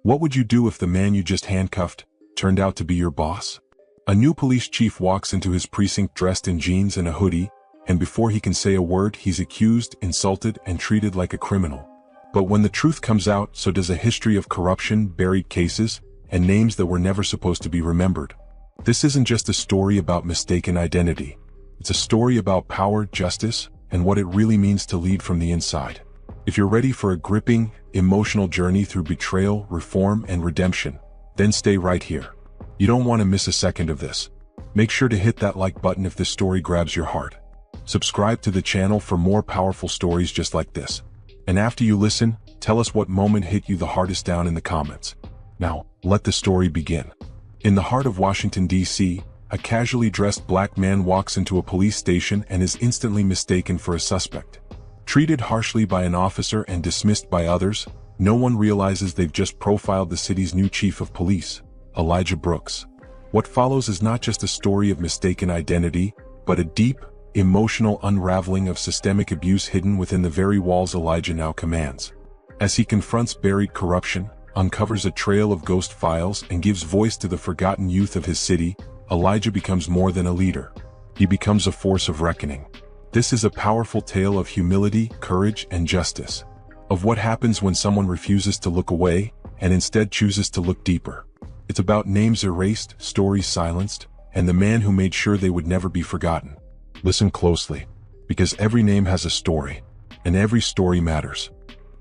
What would you do if the man you just handcuffed turned out to be your boss? A new police chief walks into his precinct dressed in jeans and a hoodie, and before he can say a word, he's accused, insulted, and treated like a criminal. But when the truth comes out, so does a history of corruption, buried cases, and names that were never supposed to be remembered. This isn't just a story about mistaken identity. It's a story about power, justice, and what it really means to lead from the inside. If you're ready for a gripping, emotional journey through betrayal, reform, and redemption, then stay right here. You don't want to miss a second of this. Make sure to hit that like button if this story grabs your heart. Subscribe to the channel for more powerful stories just like this. And after you listen, tell us what moment hit you the hardest down in the comments. Now, let the story begin. In the heart of Washington, D.C., a casually dressed black man walks into a police station and is instantly mistaken for a suspect. Treated harshly by an officer and dismissed by others, no one realizes they've just profiled the city's new chief of police, Elijah Brooks. What follows is not just a story of mistaken identity, but a deep, emotional unraveling of systemic abuse hidden within the very walls Elijah now commands. As he confronts buried corruption, uncovers a trail of ghost files, and gives voice to the forgotten youth of his city, Elijah becomes more than a leader. He becomes a force of reckoning. This is a powerful tale of humility, courage, and justice. Of what happens when someone refuses to look away, and instead chooses to look deeper. It's about names erased, stories silenced, and the man who made sure they would never be forgotten. Listen closely, because every name has a story, and every story matters.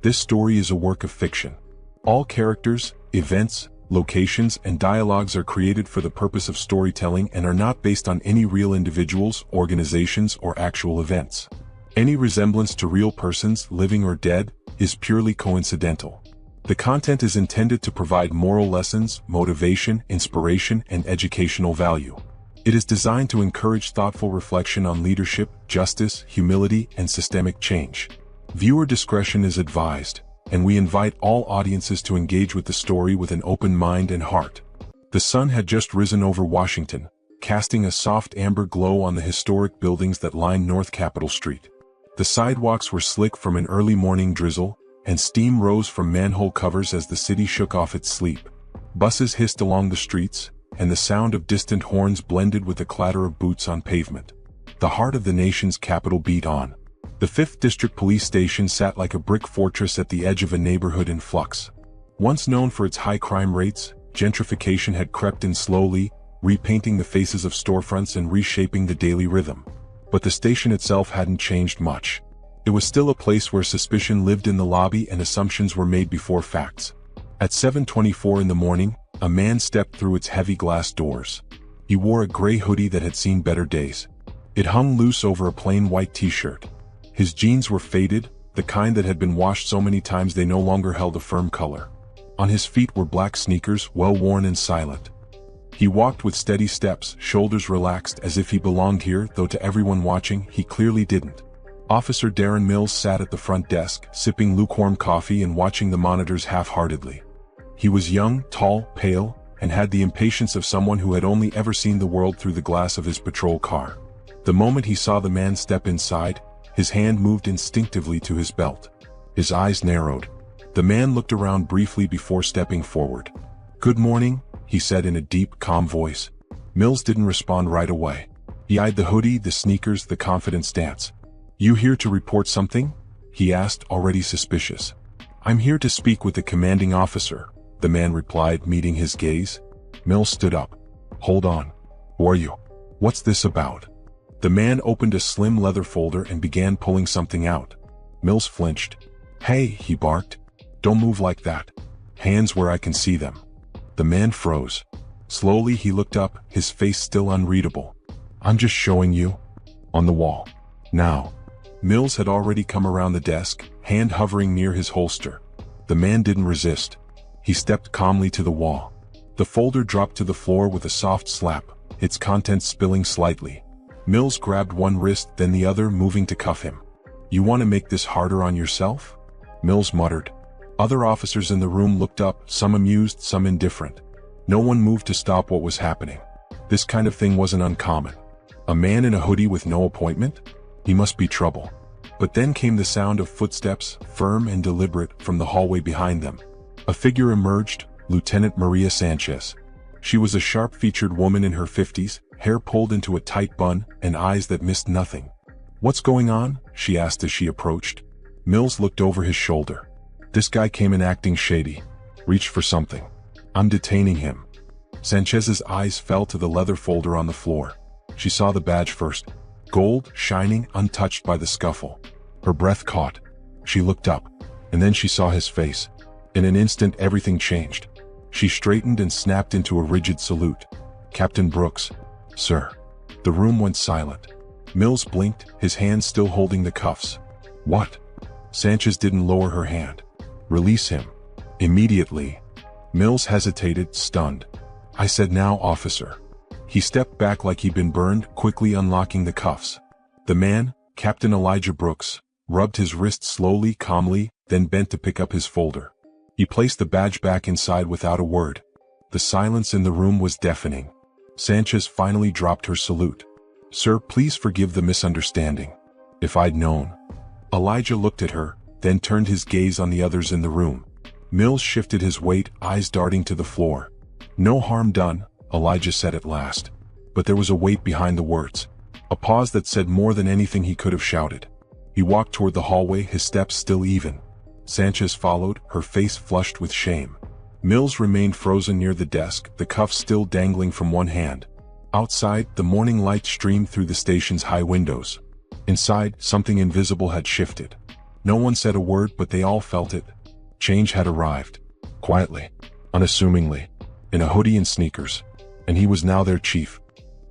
This story is a work of fiction. All characters, events, locations, and dialogues are created for the purpose of storytelling and are not based on any real individuals, organizations, or actual events. Any resemblance to real persons, living or dead, is purely coincidental. The content is intended to provide moral lessons, motivation, inspiration, and educational value. It is designed to encourage thoughtful reflection on leadership, justice, humility, and systemic change. Viewer discretion is advised, and we invite all audiences to engage with the story with an open mind and heart. The sun had just risen over Washington, casting a soft amber glow on the historic buildings that line North Capitol Street. The sidewalks were slick from an early morning drizzle, and steam rose from manhole covers as the city shook off its sleep. Buses hissed along the streets, and the sound of distant horns blended with the clatter of boots on pavement. The heart of the nation's capital beat on. The 5th District Police Station sat like a brick fortress at the edge of a neighborhood in flux. Once known for its high crime rates, gentrification had crept in slowly, repainting the faces of storefronts and reshaping the daily rhythm. But the station itself hadn't changed much. It was still a place where suspicion lived in the lobby and assumptions were made before facts. At 7:24 in the morning, a man stepped through its heavy glass doors. He wore a gray hoodie that had seen better days. It hung loose over a plain white t-shirt. His jeans were faded, the kind that had been washed so many times they no longer held a firm color. On his feet were black sneakers, well-worn and silent. He walked with steady steps, shoulders relaxed as if he belonged here, though to everyone watching, he clearly didn't. Officer Darren Mills sat at the front desk, sipping lukewarm coffee and watching the monitors half-heartedly. He was young, tall, pale, and had the impatience of someone who had only ever seen the world through the glass of his patrol car. The moment he saw the man step inside, his hand moved instinctively to his belt. His eyes narrowed. The man looked around briefly before stepping forward. "Good morning," he said in a deep, calm voice. Mills didn't respond right away. He eyed the hoodie, the sneakers, the confident stance. "You here to report something?" he asked, already suspicious. "I'm here to speak with the commanding officer," the man replied, meeting his gaze. Mills stood up. "Hold on. Who are you? What's this about?" The man opened a slim leather folder and began pulling something out. Mills flinched. "Hey," he barked. "Don't move like that. Hands where I can see them." The man froze. Slowly he looked up, his face still unreadable. "I'm just showing you." On the wall. Now. Mills had already come around the desk, hand hovering near his holster. The man didn't resist. He stepped calmly to the wall. The folder dropped to the floor with a soft slap, its contents spilling slightly. Mills grabbed one wrist, then the other, moving to cuff him. "You want to make this harder on yourself?" Mills muttered. Other officers in the room looked up, some amused, some indifferent. No one moved to stop what was happening. This kind of thing wasn't uncommon. A man in a hoodie with no appointment? He must be trouble. But then came the sound of footsteps, firm and deliberate, from the hallway behind them. A figure emerged, Lieutenant Maria Sanchez. She was a sharp-featured woman in her 50s, hair pulled into a tight bun, and eyes that missed nothing. "What's going on?" she asked as she approached. Mills looked over his shoulder. "This guy came in acting shady. Reached for something. I'm detaining him." Sanchez's eyes fell to the leather folder on the floor. She saw the badge first. Gold, shining, untouched by the scuffle. Her breath caught. She looked up, and then she saw his face. In an instant everything changed. She straightened and snapped into a rigid salute. "Captain Brooks." "Sir." The room went silent. Mills blinked, his hand still holding the cuffs. "What?" Sanchez didn't lower her hand. "Release him. Immediately." Mills hesitated, stunned. "I said now, officer." He stepped back like he'd been burned, quickly unlocking the cuffs. The man, Captain Elijah Brooks, rubbed his wrist slowly, calmly, then bent to pick up his folder. He placed the badge back inside without a word. The silence in the room was deafening. Sanchez finally dropped her salute. "Sir, please forgive the misunderstanding. If I'd known." Elijah looked at her, then turned his gaze on the others in the room. Mills shifted his weight, eyes darting to the floor. "No harm done," Elijah said at last. But there was a weight behind the words. A pause that said more than anything he could have shouted. He walked toward the hallway, his steps still even. Sanchez followed, her face flushed with shame. Mills remained frozen near the desk, the cuffs still dangling from one hand. Outside, the morning light streamed through the station's high windows. Inside, something invisible had shifted. No one said a word, but they all felt it. Change had arrived. Quietly, unassumingly, in a hoodie and sneakers. And he was now their chief.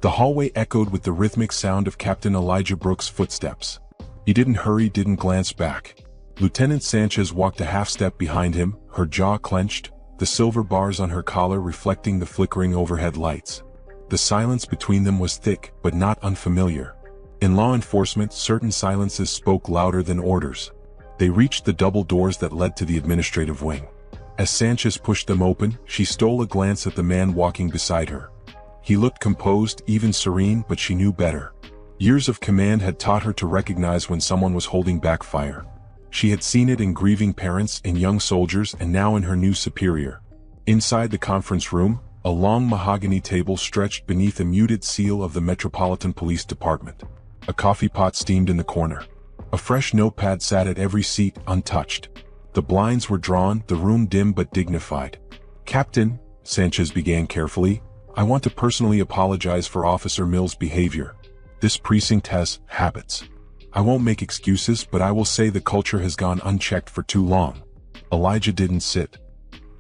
The hallway echoed with the rhythmic sound of Captain Elijah Brooks' footsteps. He didn't hurry, didn't glance back. Lieutenant Sanchez walked a half-step behind him, her jaw clenched, the silver bars on her collar reflecting the flickering overhead lights. The silence between them was thick, but not unfamiliar. In law enforcement, certain silences spoke louder than orders. They reached the double doors that led to the administrative wing. As Sanchez pushed them open, she stole a glance at the man walking beside her. He looked composed, even serene, but she knew better. Years of command had taught her to recognize when someone was holding back fire. She had seen it in grieving parents, in young soldiers, and now in her new superior. Inside the conference room, a long mahogany table stretched beneath a muted seal of the Metropolitan Police Department. A coffee pot steamed in the corner. A fresh notepad sat at every seat, untouched. The blinds were drawn, the room dim but dignified. "Captain," Sanchez began carefully, "I want to personally apologize for Officer Mills' behavior. This precinct has habits. I won't make excuses, but I will say the culture has gone unchecked for too long." Elijah didn't sit.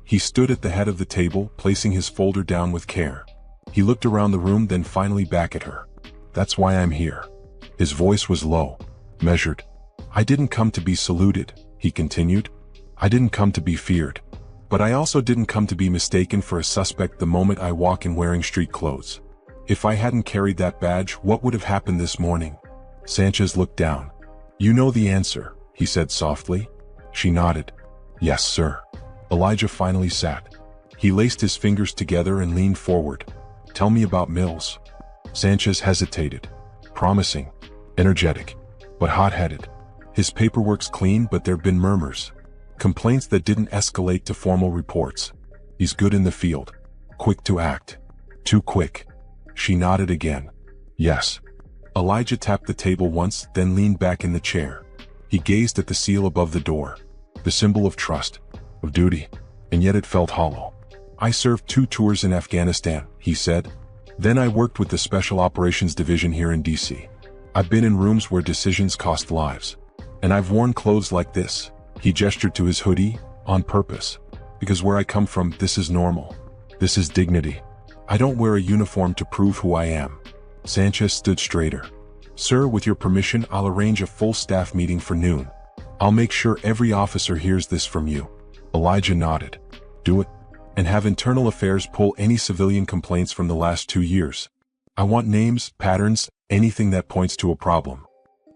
He stood at the head of the table, placing his folder down with care. He looked around the room, then finally back at her. "That's why I'm here." His voice was low, measured. "I didn't come to be saluted," he continued. "I didn't come to be feared. But I also didn't come to be mistaken for a suspect the moment I walk in wearing street clothes. If I hadn't carried that badge, what would have happened this morning?" Sanchez looked down. "You know the answer," he said softly. She nodded. "Yes, sir." Elijah finally sat. He laced his fingers together and leaned forward. "Tell me about Mills." Sanchez hesitated. Promising, energetic, but hot-headed. His paperwork's clean, but there've been murmurs. Complaints that didn't escalate to formal reports. He's good in the field. Quick to act. Too quick. She nodded again. "Yes." Elijah tapped the table once, then leaned back in the chair. He gazed at the seal above the door. The symbol of trust, of duty, and yet it felt hollow. "I served 2 tours in Afghanistan," he said. "Then I worked with the Special Operations Division here in DC. I've been in rooms where decisions cost lives. And I've worn clothes like this." He gestured to his hoodie, "on purpose. Because where I come from, this is normal. This is dignity. I don't wear a uniform to prove who I am." Sanchez stood straighter. "Sir, with your permission, I'll arrange a full staff meeting for noon. I'll make sure every officer hears this from you." Elijah nodded. "Do it. And have internal affairs pull any civilian complaints from the last 2 years. I want names, patterns, anything that points to a problem."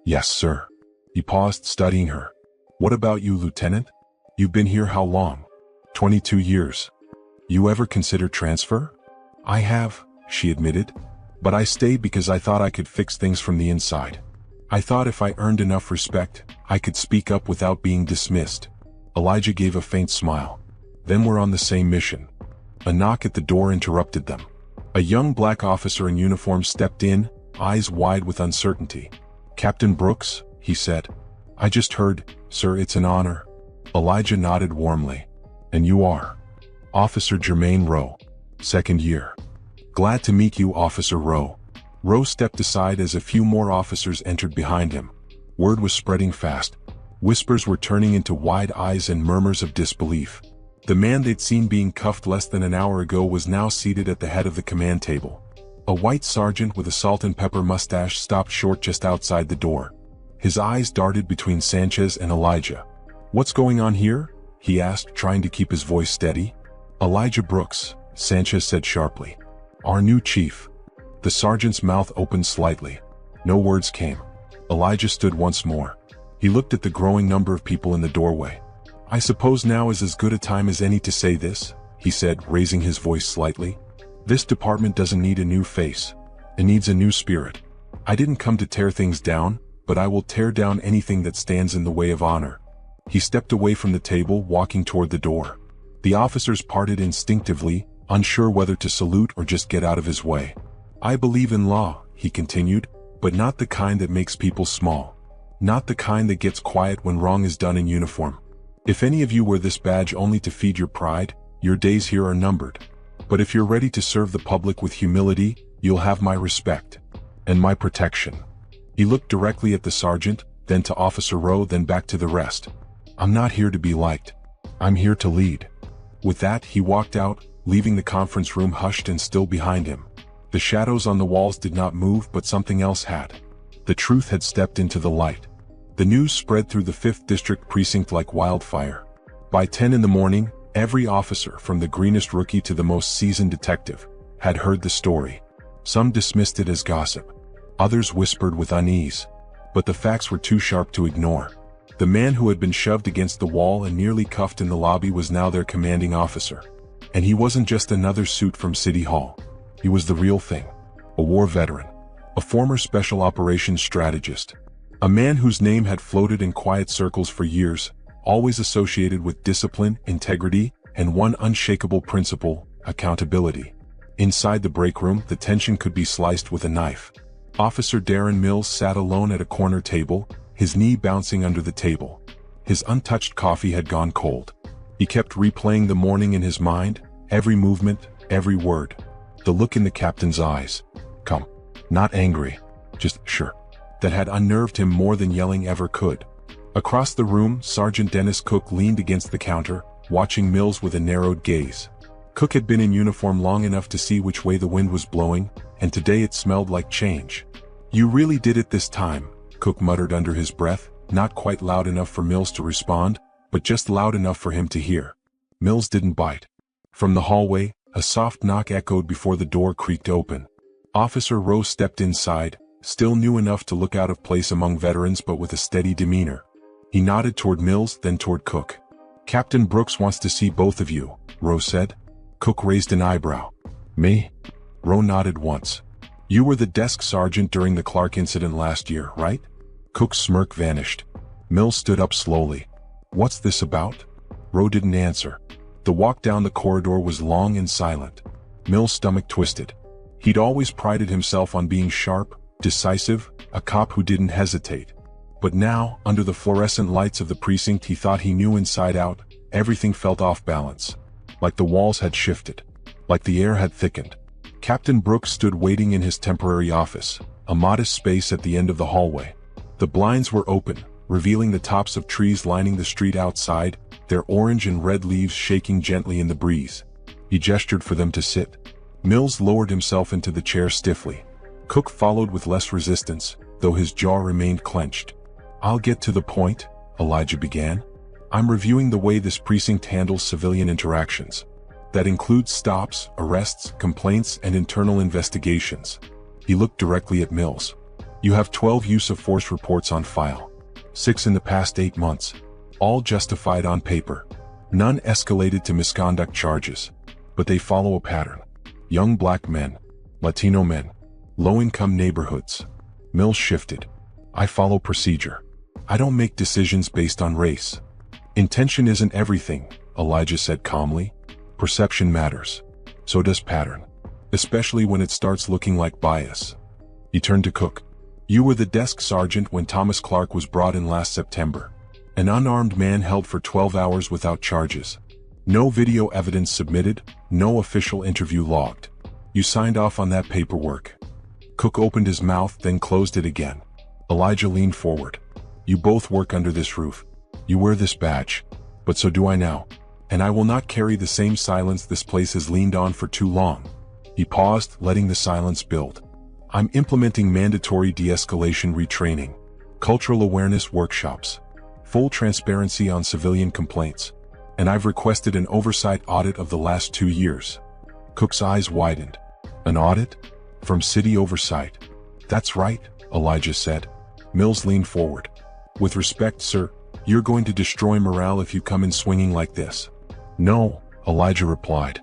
"Yes, sir." He paused, studying her. "What about you, Lieutenant? You've been here how long?" 22 years. "You ever consider transfer?" "I have," she admitted. "But I stayed because I thought I could fix things from the inside. I thought if I earned enough respect, I could speak up without being dismissed." Elijah gave a faint smile. Then we're on the same mission. A knock at the door interrupted them. A young black officer in uniform stepped in, eyes wide with uncertainty. "Captain Brooks," he said. "I just heard, sir, it's an honor." Elijah nodded warmly. "And you are?" "Officer Jermaine Rowe. Second year." "Glad to meet you, Officer Rowe." Rowe stepped aside as a few more officers entered behind him. Word was spreading fast. Whispers were turning into wide eyes and murmurs of disbelief. The man they'd seen being cuffed less than an hour ago was now seated at the head of the command table. A white sergeant with a salt and pepper mustache stopped short just outside the door. His eyes darted between Sanchez and Elijah. "What's going on here?" he asked, trying to keep his voice steady. "Elijah Brooks," Sanchez said sharply. "Our new chief." The sergeant's mouth opened slightly. No words came. Elijah stood once more. He looked at the growing number of people in the doorway. "I suppose now is as good a time as any to say this," he said, raising his voice slightly. "This department doesn't need a new face. It needs a new spirit. I didn't come to tear things down, but I will tear down anything that stands in the way of honor." He stepped away from the table, walking toward the door. The officers parted instinctively, unsure whether to salute or just get out of his way. "I believe in law," he continued, "but not the kind that makes people small. Not the kind that gets quiet when wrong is done in uniform. If any of you wear this badge only to feed your pride, your days here are numbered. But if you're ready to serve the public with humility, you'll have my respect. And my protection." He looked directly at the sergeant, then to Officer Rowe, then back to the rest. "I'm not here to be liked. I'm here to lead." With that, he walked out, leaving the conference room hushed and still behind him. The shadows on the walls did not move, but something else had. The truth had stepped into the light. The news spread through the 5th District precinct like wildfire. By 10 in the morning, every officer, from the greenest rookie to the most seasoned detective, had heard the story. Some dismissed it as gossip. Others whispered with unease. But the facts were too sharp to ignore. The man who had been shoved against the wall and nearly cuffed in the lobby was now their commanding officer. And he wasn't just another suit from City Hall. He was the real thing. A war veteran. A former special operations strategist. A man whose name had floated in quiet circles for years, always associated with discipline, integrity, and one unshakable principle: accountability. Inside the break room, the tension could be sliced with a knife. Officer Darren Mills sat alone at a corner table, his knee bouncing under the table. His untouched coffee had gone cold. He kept replaying the morning in his mind, every movement, every word. The look in the captain's eyes. Calm. Not angry. Just sure. That had unnerved him more than yelling ever could. Across the room, Sergeant Dennis Cook leaned against the counter, watching Mills with a narrowed gaze. Cook had been in uniform long enough to see which way the wind was blowing, and today it smelled like change. "You really did it this time," Cook muttered under his breath, not quite loud enough for Mills to respond, but just loud enough for him to hear. Mills didn't bite. From the hallway, a soft knock echoed before the door creaked open. Officer Rowe stepped inside, still new enough to look out of place among veterans but with a steady demeanor. He nodded toward Mills, then toward Cook. "Captain Brooks wants to see both of you," Rowe said. Cook raised an eyebrow. "Me?" Rowe nodded once. "You were the desk sergeant during the Clark incident last year, right?" Cook's smirk vanished. Mills stood up slowly. "What's this about?" Rowe didn't answer. The walk down the corridor was long and silent. Mills' stomach twisted. He'd always prided himself on being sharp, decisive, a cop who didn't hesitate. But now, under the fluorescent lights of the precinct he thought he knew inside out, everything felt off balance. Like the walls had shifted. Like the air had thickened. Captain Brooks stood waiting in his temporary office, a modest space at the end of the hallway. The blinds were open, revealing the tops of trees lining the street outside, their orange and red leaves shaking gently in the breeze. He gestured for them to sit. Mills lowered himself into the chair stiffly. Cook followed with less resistance, though his jaw remained clenched. "I'll get to the point," Elijah began. "I'm reviewing the way this precinct handles civilian interactions. That includes stops, arrests, complaints, and internal investigations." He looked directly at Mills. "You have 12 use of force reports on file. 6 in the past 8 months. All justified on paper. None escalated to misconduct charges. But they follow a pattern. Young black men. Latino men. Low-income neighborhoods." Mills shifted. "I follow procedure. I don't make decisions based on race. Intention isn't everything, Elijah said calmly. Perception matters. So does pattern. Especially when it starts looking like bias. He turned to Cook. You were the desk sergeant when Thomas Clark was brought in last September. An unarmed man held for 12 hours without charges. No video evidence submitted, no official interview logged. You signed off on that paperwork. Cook opened his mouth, then closed it again. Elijah leaned forward. You both work under this roof. You wear this badge. But so do I now. And I will not carry the same silence this place has leaned on for too long. He paused, letting the silence build. I'm implementing mandatory de-escalation retraining, cultural awareness workshops, full transparency on civilian complaints, and I've requested an oversight audit of the last 2 years. Cook's eyes widened. An audit? From city oversight? That's right, Elijah said. Mills leaned forward. With respect, sir, you're going to destroy morale if you come in swinging like this. No, Elijah replied.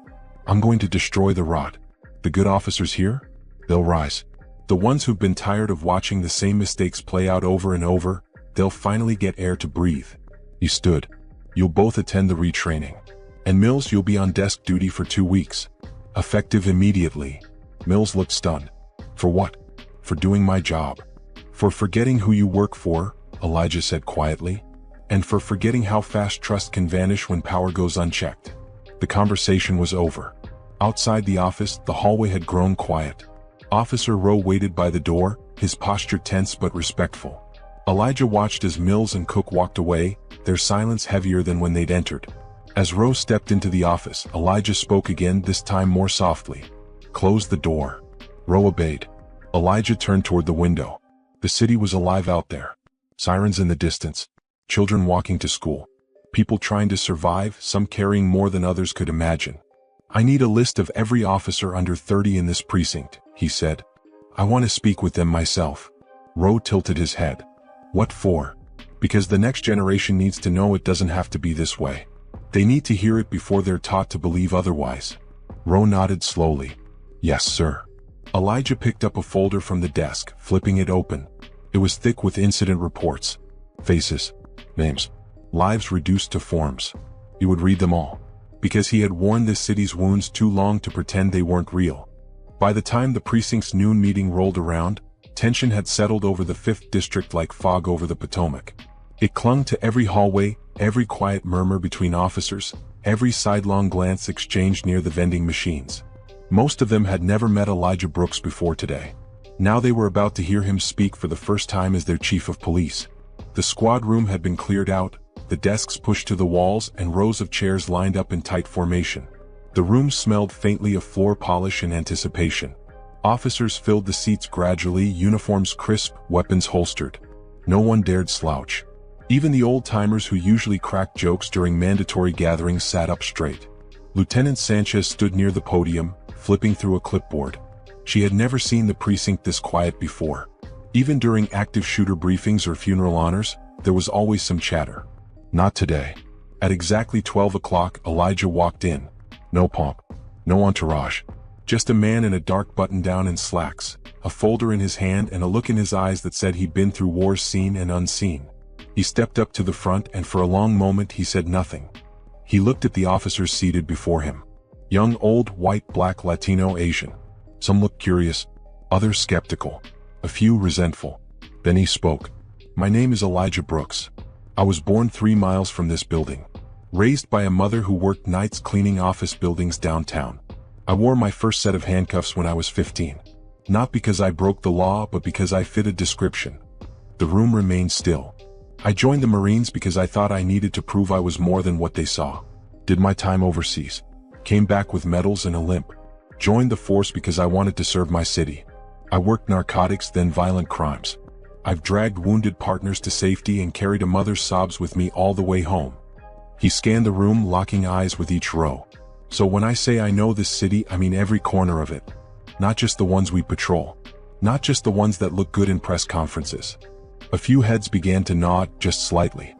I'm going to destroy the rot. The good officers here? They'll rise. The ones who've been tired of watching the same mistakes play out over and over, they'll finally get air to breathe. He stood. You'll both attend the retraining. And Mills, you'll be on desk duty for 2 weeks. Effective immediately. Mills looked stunned. For what? For doing my job. For forgetting who you work for, Elijah said quietly. And for forgetting how fast trust can vanish when power goes unchecked. The conversation was over. Outside the office, the hallway had grown quiet. Officer Rowe waited by the door, his posture tense but respectful. Elijah watched as Mills and Cook walked away, their silence heavier than when they'd entered. As Rowe stepped into the office, Elijah spoke again, this time more softly. Close the door. Rowe obeyed. Elijah turned toward the window. The city was alive out there. Sirens in the distance. Children walking to school. People trying to survive, some carrying more than others could imagine. I need a list of every officer under 30 in this precinct, he said. I want to speak with them myself. Rowe tilted his head. What for? Because the next generation needs to know it doesn't have to be this way. They need to hear it before they're taught to believe otherwise. Rowe nodded slowly. Yes, sir. Elijah picked up a folder from the desk, flipping it open. It was thick with incident reports. Faces. Names. Lives reduced to forms. He would read them all. Because he had worn this city's wounds too long to pretend they weren't real. By the time the precinct's noon meeting rolled around, tension had settled over the 5th district like fog over the Potomac. It clung to every hallway, every quiet murmur between officers, every sidelong glance exchanged near the vending machines. Most of them had never met Elijah Brooks before today. Now they were about to hear him speak for the first time as their chief of police. The squad room had been cleared out, the desks pushed to the walls and rows of chairs lined up in tight formation. The room smelled faintly of floor polish and anticipation. Officers filled the seats gradually, uniforms crisp, weapons holstered. No one dared slouch. Even the old-timers who usually cracked jokes during mandatory gatherings sat up straight. Lieutenant Sanchez stood near the podium, flipping through a clipboard. She had never seen the precinct this quiet before. Even during active shooter briefings or funeral honors, there was always some chatter. Not today. At exactly 12 o'clock, Elijah walked in. No pomp. No entourage. Just a man in a dark button-down and slacks, a folder in his hand and a look in his eyes that said he'd been through wars seen and unseen. He stepped up to the front and for a long moment he said nothing. He looked at the officers seated before him. Young, old, white, black, Latino, Asian. Some looked curious, others skeptical, a few resentful. Then he spoke. My name is Elijah Brooks. I was born 3 miles from this building. Raised by a mother who worked nights cleaning office buildings downtown. I wore my first set of handcuffs when I was 15. Not because I broke the law, but because I fit a description. The room remained still. I joined the Marines because I thought I needed to prove I was more than what they saw. Did my time overseas. Came back with medals and a limp. Joined the force because I wanted to serve my city. I worked narcotics, then violent crimes. I've dragged wounded partners to safety and carried a mother's sobs with me all the way home. He scanned the room, locking eyes with each row. So when I say I know this city, I mean every corner of it. Not just the ones we patrol. Not just the ones that look good in press conferences. A few heads began to nod, just slightly.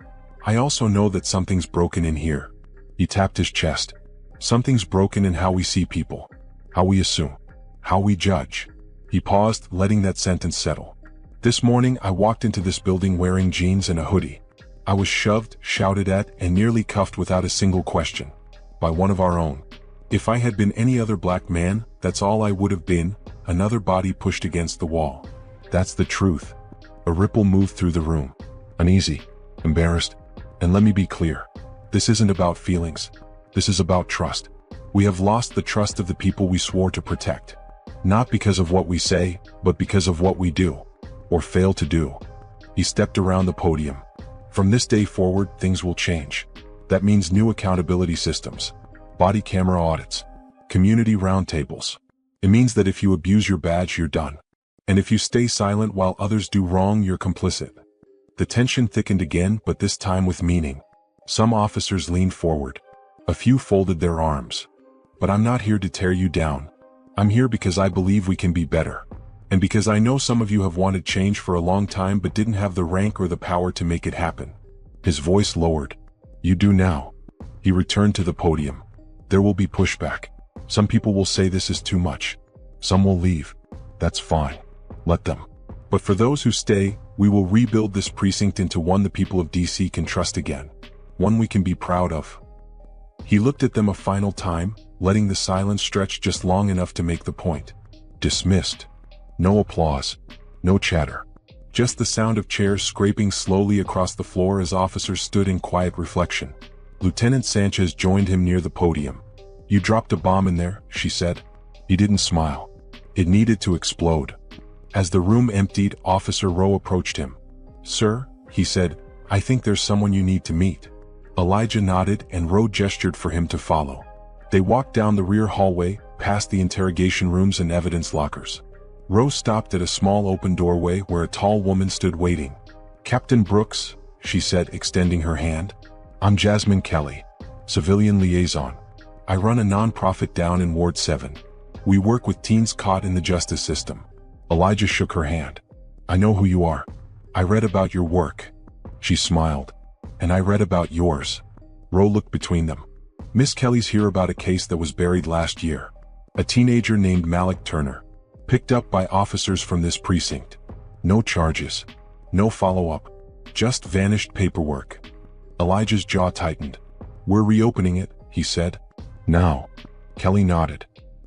I also know that something's broken in here. He tapped his chest. Something's broken in how we see people. How we assume. How we judge. He paused, letting that sentence settle. This morning I walked into this building wearing jeans and a hoodie. I was shoved, shouted at, and nearly cuffed without a single question. By one of our own. If I had been any other black man, that's all I would have been, another body pushed against the wall. That's the truth. A ripple moved through the room. Uneasy, embarrassed, and let me be clear. This isn't about feelings. This is about trust. We have lost the trust of the people we swore to protect. Not because of what we say, but because of what we do. Or fail to do. He stepped around the podium. From this day forward, things will change. That means new accountability systems, body camera audits, community roundtables. It means that if you abuse your badge, you're done. And if you stay silent while others do wrong, you're complicit. The tension thickened again, but this time with meaning. Some officers leaned forward. A few folded their arms. But I'm not here to tear you down. I'm here because I believe we can be better. And because I know some of you have wanted change for a long time but didn't have the rank or the power to make it happen. His voice lowered. You do now. He returned to the podium. There will be pushback. Some people will say this is too much. Some will leave. That's fine. Let them. But for those who stay, we will rebuild this precinct into one the people of DC can trust again. One we can be proud of. He looked at them a final time, letting the silence stretch just long enough to make the point. Dismissed. No applause. No chatter. Just the sound of chairs scraping slowly across the floor as officers stood in quiet reflection. Lieutenant Sanchez joined him near the podium. You dropped a bomb in there, she said. He didn't smile. It needed to explode. As the room emptied, Officer Rowe approached him. Sir, he said, I think there's someone you need to meet. Elijah nodded and Rowe gestured for him to follow. They walked down the rear hallway, past the interrogation rooms and evidence lockers. Rowe stopped at a small open doorway where a tall woman stood waiting. Captain Brooks, she said, extending her hand. I'm Jasmine Kelly, civilian liaison. I run a non-profit down in Ward 7. We work with teens caught in the justice system. Elijah shook her hand. I know who you are. I read about your work. She smiled. And I read about yours. Rowe looked between them. Miss Kelly's here about a case that was buried last year. A teenager named Malik Turner. Picked up by officers from this precinct. No charges. No follow-up. Just vanished paperwork. Elijah's jaw tightened. We're reopening it, he said. Now. Kelly nodded.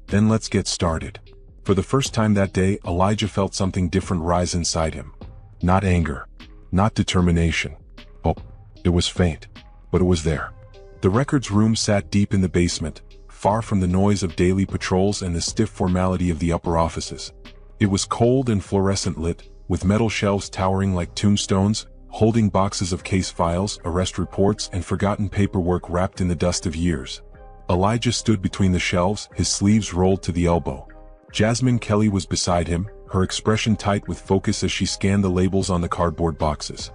Then let's get started. For the first time that day, Elijah felt something different rise inside him. Not anger. Not determination. Oh, it was faint. But it was there. The records room sat deep in the basement, far from the noise of daily patrols and the stiff formality of the upper offices. It was cold and fluorescent lit, with metal shelves towering like tombstones, holding boxes of case files, arrest reports, and forgotten paperwork wrapped in the dust of years. Elijah stood between the shelves, his sleeves rolled to the elbow. Jasmine Kelly was beside him, her expression tight with focus as she scanned the labels on the cardboard boxes.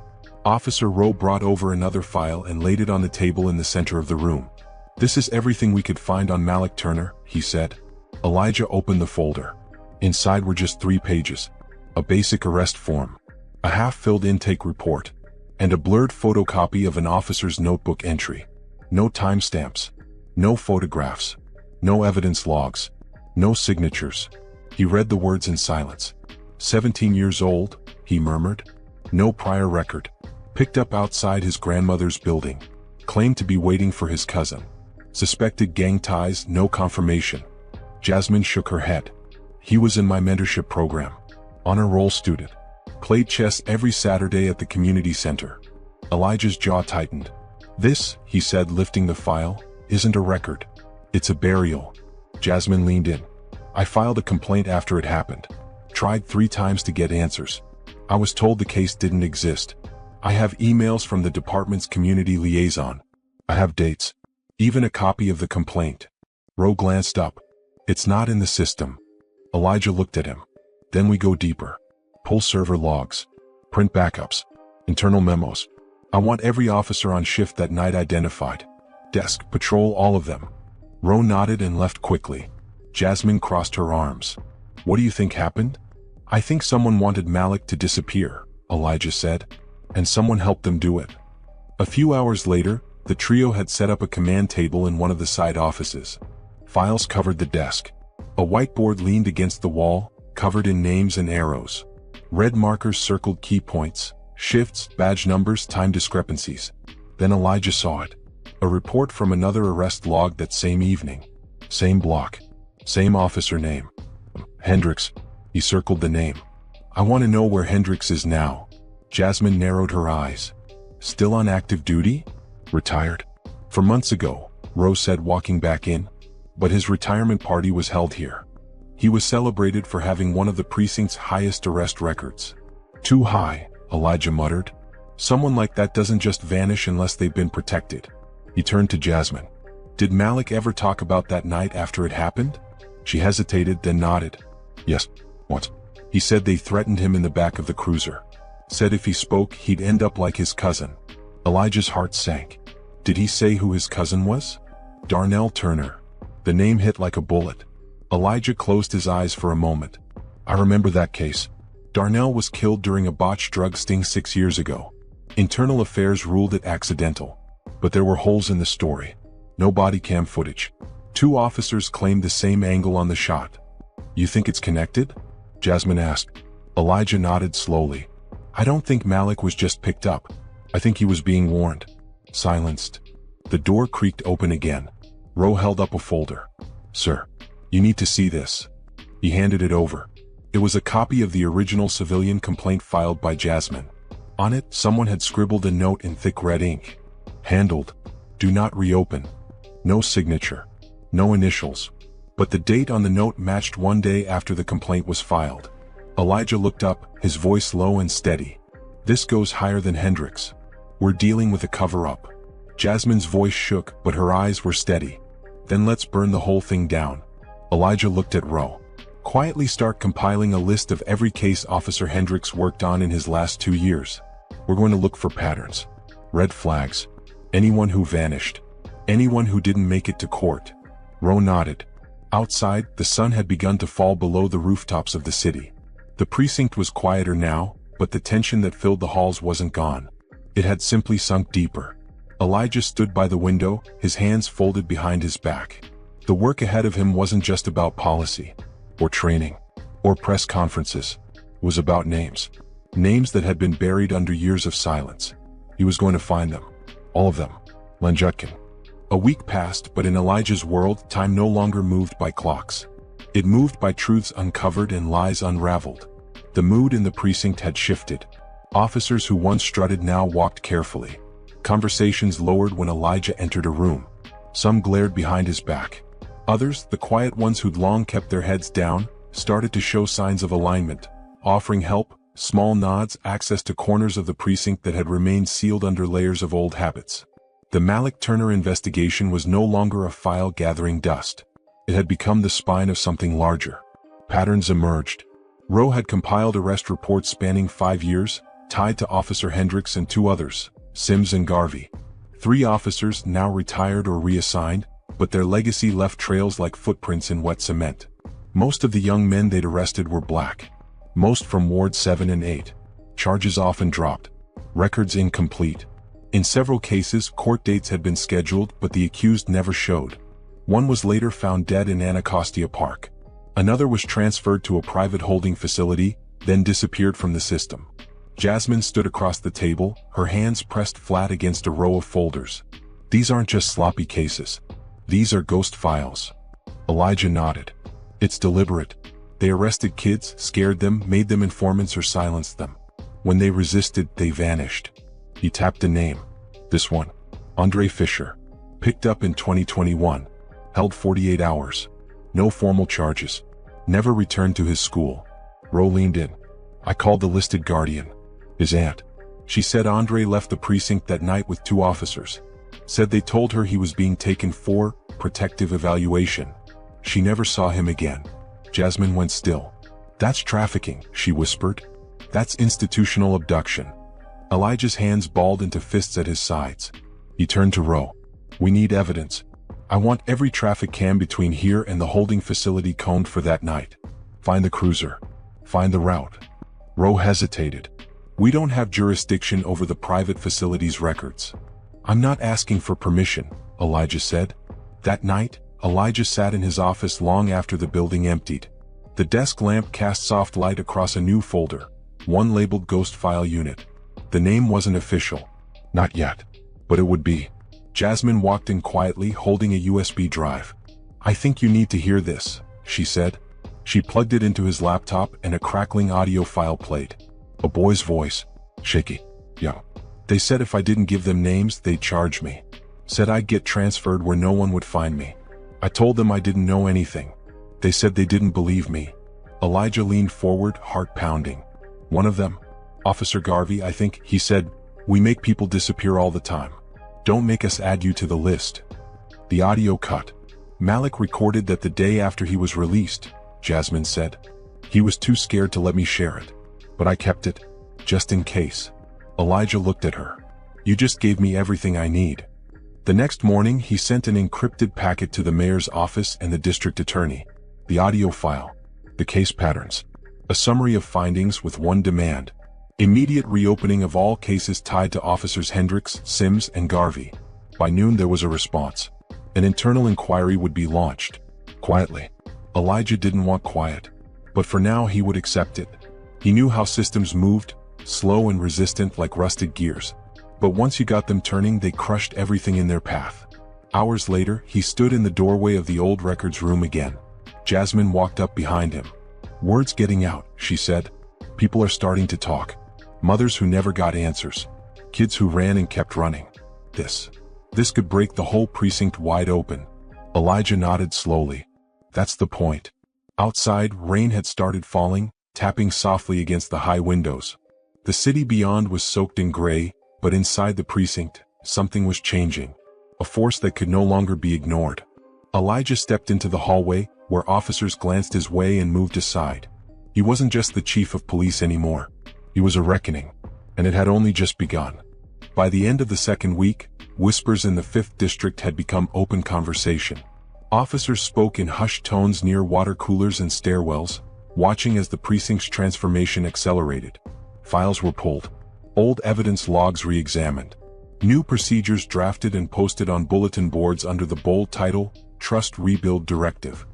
Officer Rowe brought over another file and laid it on the table in the center of the room. This is everything we could find on Malik Turner, he said. Elijah opened the folder. Inside were just 3 pages. A basic arrest form. A half-filled intake report. And a blurred photocopy of an officer's notebook entry. No timestamps. No photographs. No evidence logs. No signatures. He read the words in silence. 17 years old, he murmured. No prior record. Picked up outside his grandmother's building. Claimed to be waiting for his cousin. Suspected gang ties, no confirmation. Jasmine shook her head. He was in my mentorship program. Honor roll student. Played chess every Saturday at the community center. Elijah's jaw tightened. This, he said, lifting the file, isn't a record. It's a burial. Jasmine leaned in. I filed a complaint after it happened. Tried 3 times to get answers. I was told the case didn't exist. I have emails from the department's community liaison. I have dates. Even a copy of the complaint. Rowe glanced up. It's not in the system. Elijah looked at him. Then we go deeper. Pull server logs. Print backups. Internal memos. I want every officer on shift that night identified. Desk, patrol, all of them. Rowe nodded and left quickly. Jasmine crossed her arms. What do you think happened? I think someone wanted Malik to disappear, Elijah said. And someone helped them do it. A few hours later, the trio had set up a command table in one of the side offices. Files covered the desk. A whiteboard leaned against the wall, covered in names and arrows. Red markers circled key points, Shifts, badge numbers, time discrepancies. Then Elijah saw it. A report from another arrest log that same evening. Same block. Same officer name. Hendricks. He circled the name. I want to know where Hendricks is now. Jasmine narrowed her eyes. Still on active duty? Retired? For months ago, Rose said, walking back in. But his retirement party was held here. He was celebrated for having one of the precinct's highest arrest records. Too high, Elijah muttered. Someone like that doesn't just vanish unless they've been protected. He turned to Jasmine. Did Malik ever talk about that night after it happened? She hesitated, then nodded. Yes, once. He said they threatened him in the back of the cruiser. Said if he spoke, he'd end up like his cousin. Elijah's heart sank. Did he say who his cousin was? Darnell Turner. The name hit like a bullet. Elijah closed his eyes for a moment. I remember that case. Darnell was killed during a botched drug sting 6 years ago. Internal Affairs ruled it accidental. But there were holes in the story. No body cam footage. 2 officers claimed the same angle on the shot. You think it's connected? Jasmine asked. Elijah nodded slowly. I don't think Malik was just picked up. I think he was being warned. Silenced. The door creaked open again. Roe held up a folder. Sir, you need to see this. He handed it over. It was a copy of the original civilian complaint filed by Jasmine. On it, someone had scribbled a note in thick red ink. Handled. Do not reopen. No signature. No initials. But the date on the note matched one day after the complaint was filed. Elijah looked up, his voice low and steady. This goes higher than Hendricks. We're dealing with a cover-up. Jasmine's voice shook, but her eyes were steady. Then let's burn the whole thing down. Elijah looked at Roe. Quietly start compiling a list of every case Officer Hendricks worked on in his last 2 years. We're going to look for patterns. Red flags. Anyone who vanished. Anyone who didn't make it to court. Roe nodded. Outside, the sun had begun to fall below the rooftops of the city. The precinct was quieter now, but the tension that filled the halls wasn't gone. It had simply sunk deeper. Elijah stood by the window, his hands folded behind his back. The work ahead of him wasn't just about policy, or training, or press conferences. It was about names. Names that had been buried under years of silence. He was going to find them. All of them. Len Jutkin. A week passed, but in Elijah's world, time no longer moved by clocks. It moved by truths uncovered and lies unraveled. The mood in the precinct had shifted. Officers who once strutted now walked carefully. Conversations lowered when Elijah entered a room. Some glared behind his back. Others, the quiet ones who'd long kept their heads down, started to show signs of alignment, offering help, small nods, access to corners of the precinct that had remained sealed under layers of old habits. The Malik Turner investigation was no longer a file gathering dust. It had become the spine of something larger. Patterns emerged. Roe had compiled arrest reports spanning 5 years, tied to Officer Hendricks and 2 others, Sims and Garvey. 3 officers now retired or reassigned, but their legacy left trails like footprints in wet cement. Most of the young men they'd arrested were black. Most from Ward 7 and 8. Charges often dropped. Records incomplete. In several cases, court dates had been scheduled, but the accused never showed. One was later found dead in Anacostia Park. Another was transferred to a private holding facility, then disappeared from the system. Jasmine stood across the table, her hands pressed flat against a row of folders. These aren't just sloppy cases. These are ghost files. Elijah nodded. It's deliberate. They arrested kids, scared them, made them informants or silenced them. When they resisted, they vanished. He tapped a name. This one. Andre Fisher. Picked up in 2021. Held 48 hours. No formal charges. Never returned to his school. Roe leaned in. I called the listed guardian. His aunt. She said Andre left the precinct that night with 2 officers. Said they told her he was being taken for protective evaluation. She never saw him again. Jasmine went still. That's trafficking, she whispered. That's institutional abduction. Elijah's hands balled into fists at his sides. He turned to Roe. We need evidence. I want every traffic cam between here and the holding facility combed for that night. Find the cruiser. Find the route. Roe hesitated. We don't have jurisdiction over the private facility's records. I'm not asking for permission, Elijah said. That night, Elijah sat in his office long after the building emptied. The desk lamp cast soft light across a new folder, one labeled Ghost File Unit. The name wasn't official. Not yet. But it would be. Jasmine walked in quietly, holding a USB drive. "I think you need to hear this," she said. She plugged it into his laptop and a crackling audio file played. A boy's voice. Shaky. "Yo. They said if I didn't give them names, they'd charge me. Said I'd get transferred where no one would find me. I told them I didn't know anything. They said they didn't believe me." Elijah leaned forward, heart pounding. "One of them? Officer Garvey, I think," he said. "We make people disappear all the time. Don't make us add you to the list." The audio cut. "Malik recorded that the day after he was released," Jasmine said. "He was too scared to let me share it. But I kept it, just in case." Elijah looked at her. "You just gave me everything I need." The next morning, he sent an encrypted packet to the mayor's office and the district attorney. The audio file. The case patterns. A summary of findings with one demand. Immediate reopening of all cases tied to officers Hendricks, Sims, and Garvey. By noon there was a response. An internal inquiry would be launched. Quietly. Elijah didn't want quiet. But for now he would accept it. He knew how systems moved, slow and resistant like rusted gears. But once you got them turning, they crushed everything in their path. Hours later, he stood in the doorway of the old records room again. Jasmine walked up behind him. "Word's getting out," she said. "People are starting to talk. Mothers who never got answers. Kids who ran and kept running. This could break the whole precinct wide open." Elijah nodded slowly. "That's the point." Outside, rain had started falling, tapping softly against the high windows. The city beyond was soaked in gray, but inside the precinct, something was changing. A force that could no longer be ignored. Elijah stepped into the hallway, where officers glanced his way and moved aside. He wasn't just the chief of police anymore. He was a reckoning, and it had only just begun. By the end of the second week, whispers in the 5th District had become open conversation. Officers spoke in hushed tones near water coolers and stairwells, watching as the precinct's transformation accelerated. Files were pulled. Old evidence logs re-examined. New procedures drafted and posted on bulletin boards under the bold title, Trust Rebuild Directive.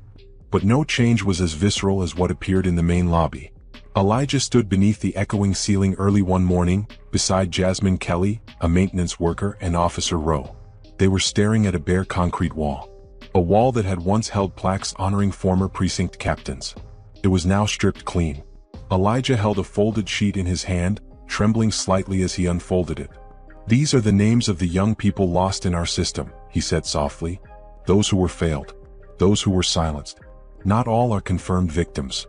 But no change was as visceral as what appeared in the main lobby. Elijah stood beneath the echoing ceiling early one morning, beside Jasmine Kelly, a maintenance worker, and Officer Rowe. They were staring at a bare concrete wall. A wall that had once held plaques honoring former precinct captains. It was now stripped clean. Elijah held a folded sheet in his hand, trembling slightly as he unfolded it. "These are the names of the young people lost in our system," he said softly. "Those who were failed. Those who were silenced. Not all are confirmed victims.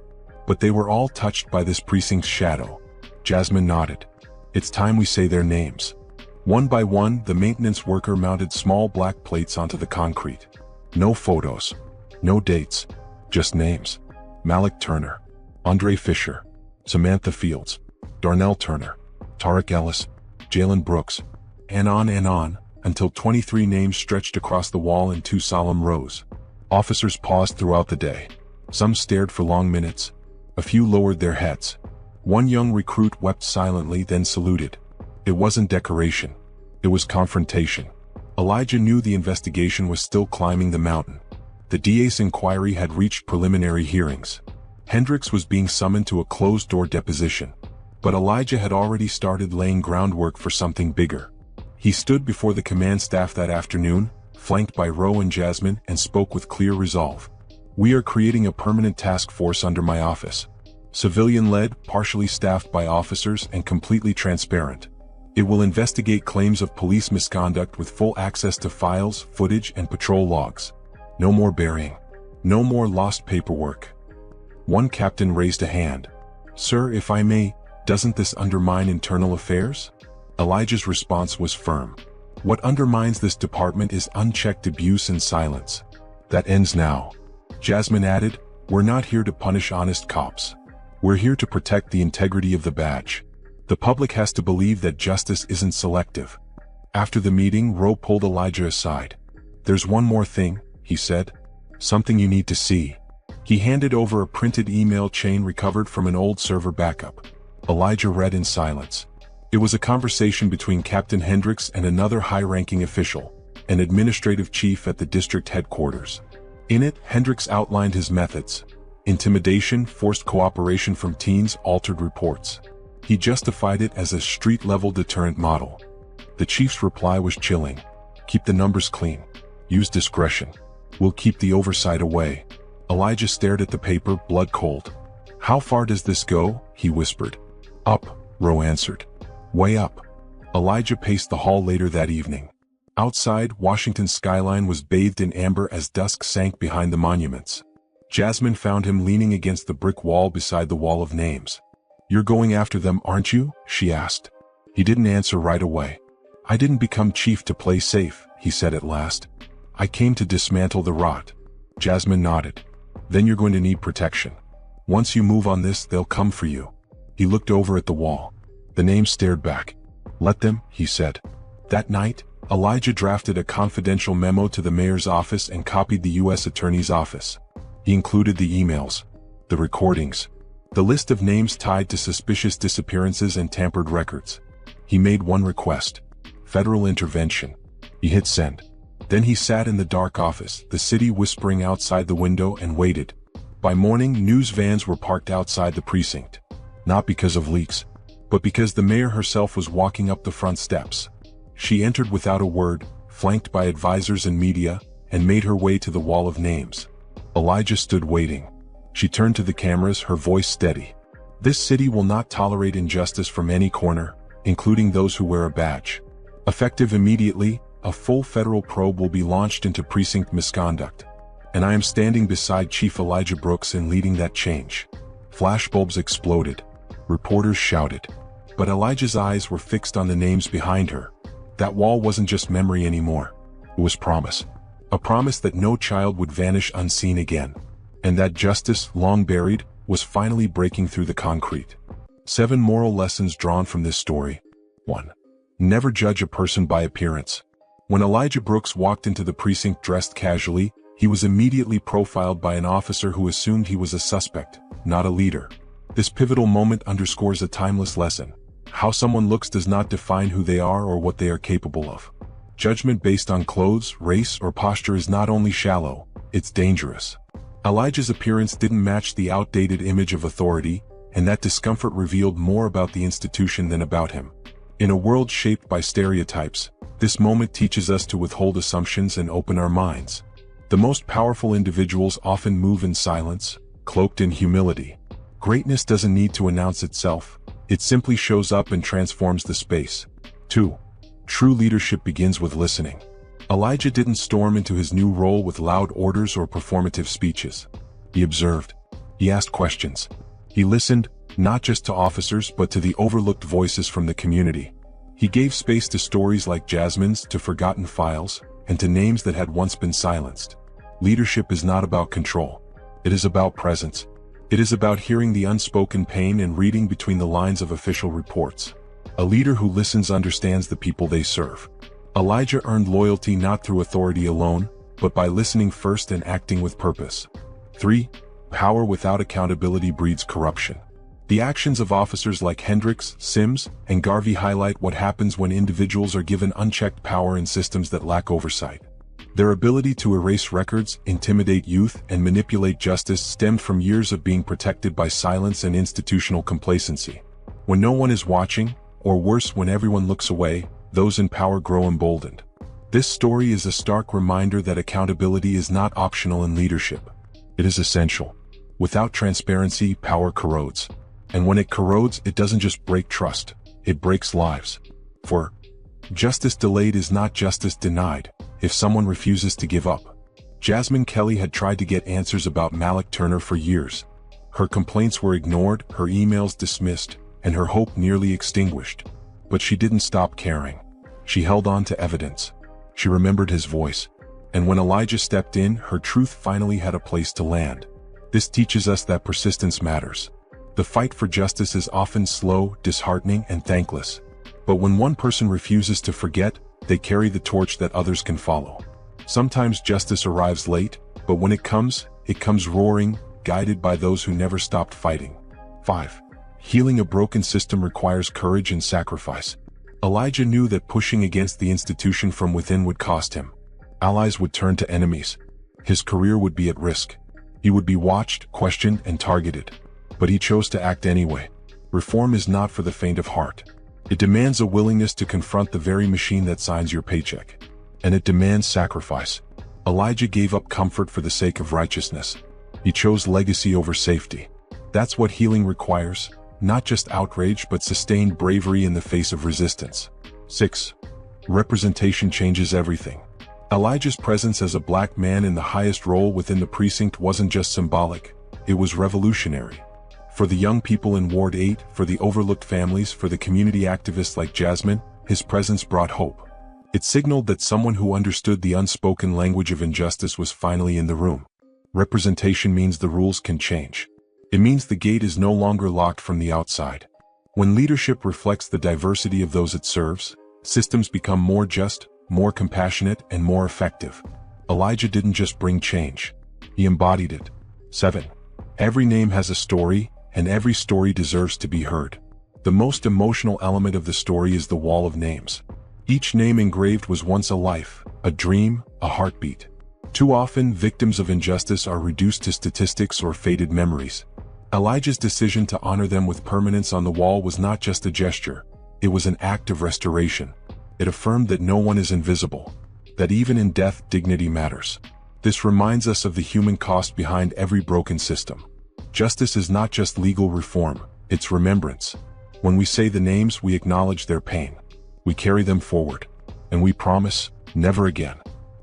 But they were all touched by this precinct's shadow." Jasmine nodded. "It's time we say their names." One by one, the maintenance worker mounted small black plates onto the concrete. No photos. No dates. Just names. Malik Turner. Andre Fisher. Samantha Fields. Darnell Turner. Tarek Ellis. Jalen Brooks. And on, until 23 names stretched across the wall in 2 solemn rows. Officers paused throughout the day. Some stared for long minutes. A few lowered their heads. One young recruit wept silently, then saluted. It wasn't decoration. It was confrontation. Elijah knew the investigation was still climbing the mountain. The DA's inquiry had reached preliminary hearings. Hendricks was being summoned to a closed-door deposition. But Elijah had already started laying groundwork for something bigger. He stood before the command staff that afternoon, flanked by Rowe and Jasmine, and spoke with clear resolve. "We are creating a permanent task force under my office. Civilian-led, partially staffed by officers, and completely transparent. It will investigate claims of police misconduct with full access to files, footage, and patrol logs. No more burying. No more lost paperwork." One captain raised a hand. "Sir, if I may, doesn't this undermine internal affairs?" Elijah's response was firm. "What undermines this department is unchecked abuse and silence. That ends now." Jasmine added, "We're not here to punish honest cops. We're here to protect the integrity of the badge. The public has to believe that justice isn't selective." After the meeting, Rowe pulled Elijah aside. "There's one more thing," he said. "Something you need to see." He handed over a printed email chain recovered from an old server backup. Elijah read in silence. It was a conversation between Captain Hendricks and another high-ranking official, an administrative chief at the district headquarters. In it, Hendricks outlined his methods. Intimidation, forced cooperation from teens, altered reports. He justified it as a street-level deterrent model. The chief's reply was chilling. Keep the numbers clean. Use discretion. We'll keep the oversight away. Elijah stared at the paper, blood cold. How far does this go? He whispered. Up, Rowe answered. Way up. Elijah paced the hall later that evening. Outside, Washington's skyline was bathed in amber as dusk sank behind the monuments. Jasmine found him leaning against the brick wall beside the wall of names. You're going after them, aren't you? She asked. He didn't answer right away. I didn't become chief to play safe, he said at last. I came to dismantle the rot. Jasmine nodded. Then you're going to need protection. Once you move on this, they'll come for you. He looked over at the wall. The names stared back. Let them, he said. That night, Elijah drafted a confidential memo to the mayor's office and copied the U.S. Attorney's office. He included the emails, the recordings, the list of names tied to suspicious disappearances and tampered records. He made one request: federal intervention. He hit send. Then he sat in the dark office, the city whispering outside the window, and waited. By morning, news vans were parked outside the precinct. Not because of leaks, but because the mayor herself was walking up the front steps. She entered without a word, flanked by advisors and media, and made her way to the wall of names. Elijah stood waiting. She turned to the cameras, her voice steady. This city will not tolerate injustice from any corner, including those who wear a badge. Effective immediately, a full federal probe will be launched into precinct misconduct. And I am standing beside Chief Elijah Brooks in leading that change. Flashbulbs exploded. Reporters shouted. But Elijah's eyes were fixed on the names behind her. That wall wasn't just memory anymore. It was promise. A promise that no child would vanish unseen again. And that justice, long buried, was finally breaking through the concrete. 7 moral lessons drawn from this story. 1. Never judge a person by appearance. When Elijah Brooks walked into the precinct dressed casually, he was immediately profiled by an officer who assumed he was a suspect, not a leader. This pivotal moment underscores a timeless lesson. How someone looks does not define who they are or what they are capable of. Judgment based on clothes, race, or posture is not only shallow, it's dangerous. Elijah's appearance didn't match the outdated image of authority, and that discomfort revealed more about the institution than about him. In a world shaped by stereotypes, this moment teaches us to withhold assumptions and open our minds. The most powerful individuals often move in silence, cloaked in humility. Greatness doesn't need to announce itself. It simply shows up and transforms the space. 2. True leadership begins with listening. Elijah didn't storm into his new role with loud orders or performative speeches. He observed. He asked questions. He listened, not just to officers but to the overlooked voices from the community. He gave space to stories like Jasmine's, to forgotten files, and to names that had once been silenced. Leadership is not about control. It is about presence. It is about hearing the unspoken pain and reading between the lines of official reports. A leader who listens understands the people they serve. Elijah earned loyalty not through authority alone, but by listening first and acting with purpose. 3. Power without accountability breeds corruption. The actions of officers like Hendricks, Sims, and Garvey highlight what happens when individuals are given unchecked power in systems that lack oversight. Their ability to erase records, intimidate youth, and manipulate justice stemmed from years of being protected by silence and institutional complacency. When no one is watching, or worse, when everyone looks away, those in power grow emboldened. This story is a stark reminder that accountability is not optional in leadership. It is essential. Without transparency, power corrodes. And when it corrodes, it doesn't just break trust, it breaks lives. For justice delayed is not justice denied if someone refuses to give up. Jasmine Kelly had tried to get answers about Malik Turner for years. Her complaints were ignored, her emails dismissed, and her hope nearly extinguished. But she didn't stop caring. She held on to evidence. She remembered his voice. And when Elijah stepped in, her truth finally had a place to land. This teaches us that persistence matters. The fight for justice is often slow, disheartening, and thankless. But when one person refuses to forget, they carry the torch that others can follow. Sometimes justice arrives late, but when it comes roaring, guided by those who never stopped fighting. 5. Healing a broken system requires courage and sacrifice. Elijah knew that pushing against the institution from within would cost him. Allies would turn to enemies. His career would be at risk. He would be watched, questioned, and targeted. But he chose to act anyway. Reform is not for the faint of heart. It demands a willingness to confront the very machine that signs your paycheck. And it demands sacrifice. Elijah gave up comfort for the sake of righteousness. He chose legacy over safety. That's what healing requires, not just outrage but sustained bravery in the face of resistance. 6. Representation changes everything. Elijah's presence as a black man in the highest role within the precinct wasn't just symbolic, it was revolutionary. For the young people in Ward 8, for the overlooked families, for the community activists like Jasmine, his presence brought hope. It signaled that someone who understood the unspoken language of injustice was finally in the room. Representation means the rules can change. It means the gate is no longer locked from the outside. When leadership reflects the diversity of those it serves, systems become more just, more compassionate, and more effective. Elijah didn't just bring change. He embodied it. 7. Every name has a story, and every story deserves to be heard. The most emotional element of the story is the wall of names. Each name engraved was once a life, a dream, a heartbeat. Too often, victims of injustice are reduced to statistics or faded memories. Elijah's decision to honor them with permanence on the wall was not just a gesture, it was an act of restoration. It affirmed that no one is invisible, that even in death, dignity matters. This reminds us of the human cost behind every broken system. Justice is not just legal reform, it's remembrance. When we say the names, we acknowledge their pain. We carry them forward. And we promise, never again.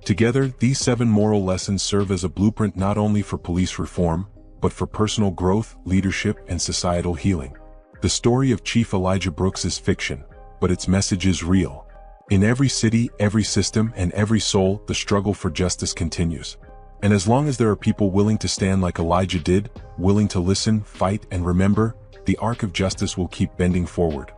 Together, these 7 moral lessons serve as a blueprint not only for police reform, but for personal growth, leadership, and societal healing. The story of Chief Elijah Brooks is fiction, but its message is real. In every city, every system, and every soul, the struggle for justice continues. And as long as there are people willing to stand like Elijah did, willing to listen, fight, and remember, the arc of justice will keep bending forward.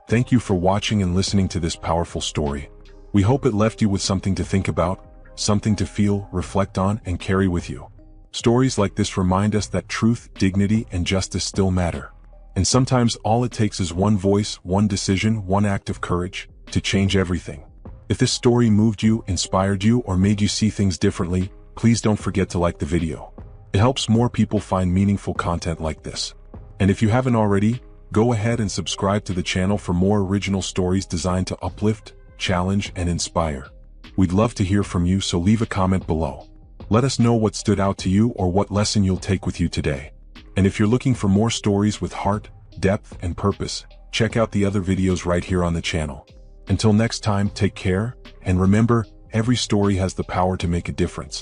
Thank you for watching and listening to this powerful story. We hope it left you with something to think about, something to feel, reflect on, and carry with you. Stories like this remind us that truth, dignity, and justice still matter. And sometimes all it takes is one voice, one decision, one act of courage, to change everything. If this story moved you, inspired you, or made you see things differently, please don't forget to like the video. It helps more people find meaningful content like this. And if you haven't already, go ahead and subscribe to the channel for more original stories designed to uplift, challenge, and inspire. We'd love to hear from you, so leave a comment below. Let us know what stood out to you or what lesson you'll take with you today. And if you're looking for more stories with heart, depth, and purpose, check out the other videos right here on the channel. Until next time, take care, and remember, every story has the power to make a difference.